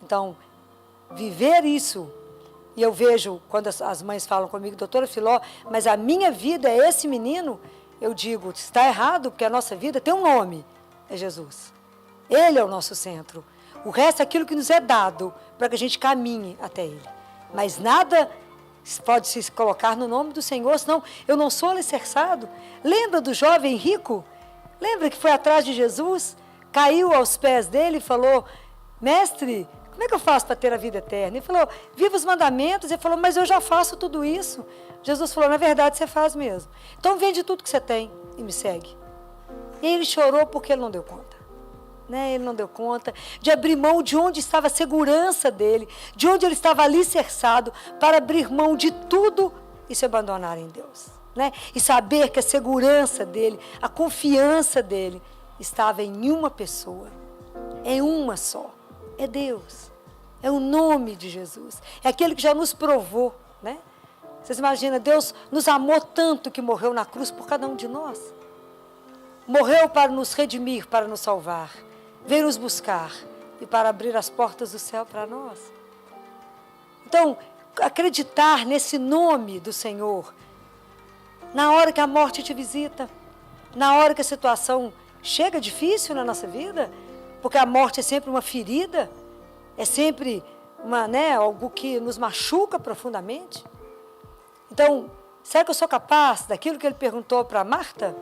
Então, viver isso, e eu vejo quando as mães falam comigo, doutora Filó, mas a minha vida é esse menino, eu digo, está errado, porque a nossa vida tem um nome, é Jesus. Ele é o nosso centro. O resto é aquilo que nos é dado para que a gente caminhe até Ele. Mas nada pode se colocar no nome do Senhor, senão eu não sou alicerçado. Lembra do jovem rico? Lembra que foi atrás de Jesus, caiu aos pés dele e falou, mestre, como é que eu faço para ter a vida eterna? Ele falou, viva os mandamentos. Ele falou, mas eu já faço tudo isso. Jesus falou, na verdade você faz mesmo. Então vende tudo que você tem e me segue. E ele chorou porque ele não deu conta. Ele não deu conta de abrir mão de onde estava a segurança dele, de onde ele estava alicerçado, para abrir mão de tudo e se abandonar em Deus. E saber que a segurança dele, a confiança dele, estava em uma pessoa, em uma só, é Deus, é o nome de Jesus, é aquele que já nos provou. Vocês imaginam, Deus nos amou tanto que morreu na cruz por cada um de nós, morreu para nos redimir, para nos salvar, veio nos buscar e para abrir as portas do céu para nós. Então, acreditar nesse nome do Senhor, na hora que a morte te visita, na hora que a situação chega difícil na nossa vida, porque a morte é sempre uma ferida, é sempre algo que nos machuca profundamente. Então, será que eu sou capaz daquilo que ele perguntou para Marta?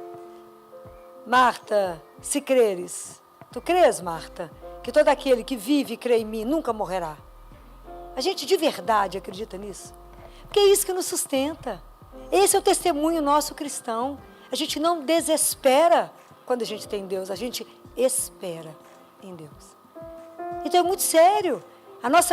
Marta, se creres, tu crês, Marta, que todo aquele que vive e crê em mim nunca morrerá? A gente de verdade acredita nisso? Porque é isso que nos sustenta. Esse é o testemunho nosso cristão. A gente não desespera quando a gente tem Deus, a gente espera em Deus. Então é muito sério.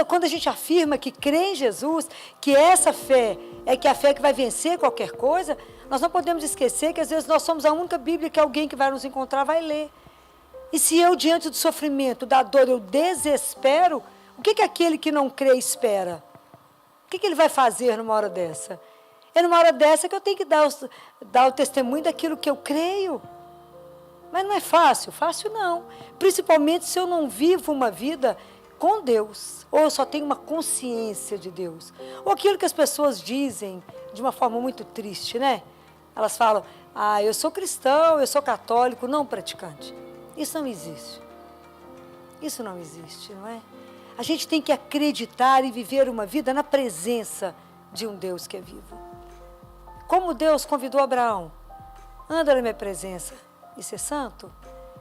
Quando a gente afirma que crê em Jesus, que essa fé é que a fé que vai vencer qualquer coisa, nós não podemos esquecer que às vezes nós somos a única Bíblia que alguém que vai nos encontrar vai ler. E se eu, diante do sofrimento, da dor, eu desespero, o que aquele que não crê espera? O que ele vai fazer numa hora dessa? É numa hora dessa que eu tenho que dar o testemunho daquilo que eu creio. Mas não é fácil, fácil não. Principalmente se eu não vivo uma vida com Deus, ou eu só tenho uma consciência de Deus. Ou aquilo que as pessoas dizem de uma forma muito triste, Elas falam, eu sou cristão, eu sou católico, não praticante. Isso não existe. Isso não existe, não é? A gente tem que acreditar e viver uma vida na presença de um Deus que é vivo. Como Deus convidou Abraão, anda na minha presença e ser santo.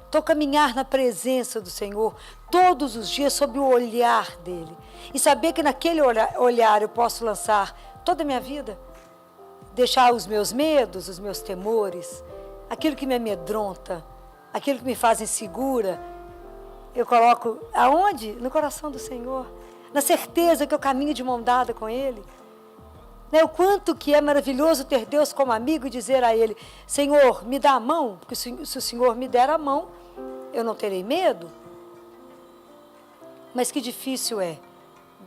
Então, caminhar na presença do Senhor todos os dias sob o olhar dEle. E saber que naquele olhar eu posso lançar toda a minha vida. Deixar os meus medos, os meus temores, aquilo que me amedronta, aquilo que me faz insegura, eu coloco aonde? No coração do Senhor. Na certeza que eu caminho de mão dada com Ele. O quanto que é maravilhoso ter Deus como amigo e dizer a Ele, Senhor, me dá a mão, porque se o Senhor me der a mão, eu não terei medo. Mas que difícil é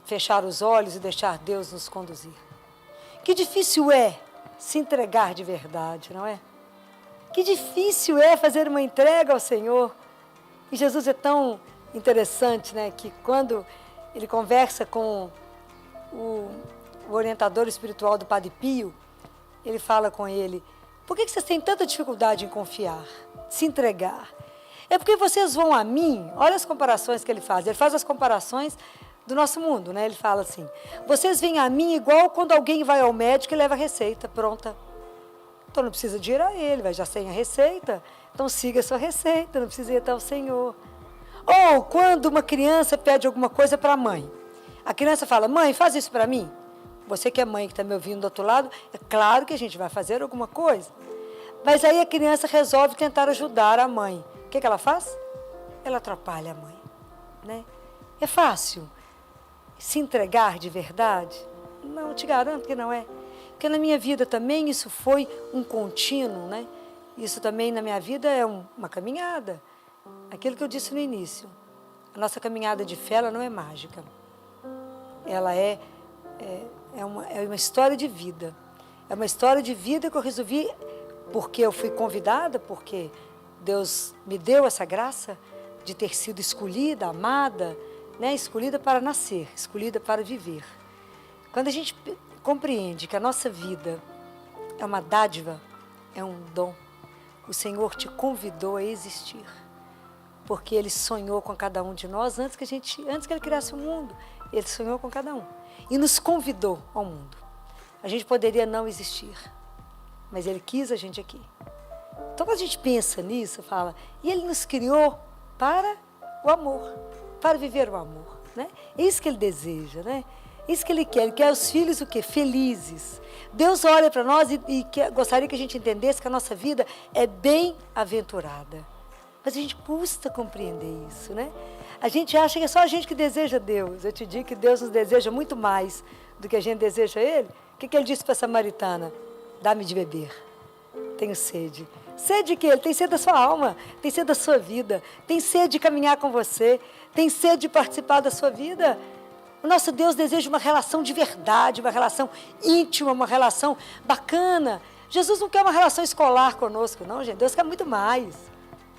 fechar os olhos e deixar Deus nos conduzir. Que difícil é se entregar de verdade, não é? Que difícil é fazer uma entrega ao Senhor. E Jesus é tão interessante, que quando ele conversa com o orientador espiritual do Padre Pio, ele fala com ele, por que vocês têm tanta dificuldade em confiar, se entregar? É porque vocês vão a mim, olha as comparações que ele faz as comparações do nosso mundo, Ele fala assim, vocês vêm a mim igual quando alguém vai ao médico e leva a receita pronta. Então não precisa de ir a ele, já sem a receita, então siga a sua receita, não precisa ir até o Senhor. Ou quando uma criança pede alguma coisa para a mãe, a criança fala, mãe, faz isso para mim. Você que é mãe que está me ouvindo do outro lado, é claro que a gente vai fazer alguma coisa. Mas aí a criança resolve tentar ajudar a mãe. O que ela faz? Ela atrapalha a mãe. É fácil se entregar de verdade? Não, te garanto que não é. Porque na minha vida também isso foi um contínuo, Isso também na minha vida é uma caminhada. Aquilo que eu disse no início. A nossa caminhada de fé, ela não é mágica. Ela é uma história de vida. É uma história de vida que eu resolvi, porque eu fui convidada, porque Deus me deu essa graça de ter sido escolhida, amada, né? Escolhida para nascer, escolhida para viver. Quando a gente compreende que a nossa vida é uma dádiva, é um dom, o Senhor te convidou a existir, porque Ele sonhou com cada um de nós antes que Ele criasse o mundo. Ele sonhou com cada um e nos convidou ao mundo. A gente poderia não existir, mas Ele quis a gente aqui. Então, quando a gente pensa nisso, fala, e Ele nos criou para o amor, para viver o amor, né? É isso que Ele deseja, né? É isso que Ele quer os filhos o quê? Felizes. Deus olha para nós e gostaria que a gente entendesse que a nossa vida é bem-aventurada. Mas a gente custa compreender isso, né? A gente acha que é só a gente que deseja Deus. Eu te digo que Deus nos deseja muito mais do que a gente deseja Ele. O que Ele disse para a samaritana? Dá-me de beber. Tenho sede. Sede de quê? Ele tem sede da sua alma, tem sede da sua vida, tem sede de caminhar com você, tem sede de participar da sua vida. O nosso Deus deseja uma relação de verdade, uma relação íntima, uma relação bacana. Jesus não quer uma relação escolar conosco, não, gente. Deus quer muito mais.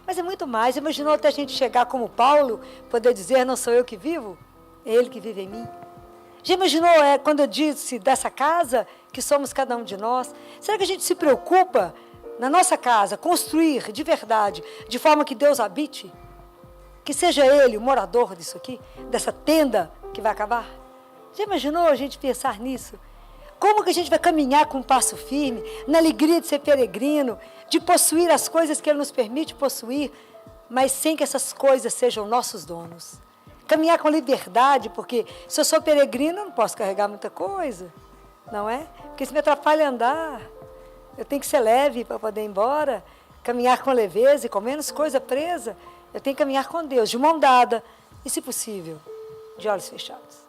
Mas é muito mais. Imaginou até a gente chegar como Paulo, poder dizer, não sou eu que vivo, é Ele que vive em mim. Já imaginou quando eu disse dessa casa, que somos cada um de nós? Será que a gente se preocupa na nossa casa, construir de verdade, de forma que Deus habite? Que seja Ele o morador disso aqui, dessa tenda que vai acabar? Já imaginou a gente pensar nisso? Como que a gente vai caminhar com um passo firme, na alegria de ser peregrino, de possuir as coisas que Ele nos permite possuir, mas sem que essas coisas sejam nossos donos? Caminhar com liberdade, porque se eu sou peregrino, eu não posso carregar muita coisa, não é? Porque isso me atrapalha a andar. Eu tenho que ser leve para poder ir embora, caminhar com leveza e com menos coisa presa. Eu tenho que caminhar com Deus, de mão dada e, se possível, de olhos fechados.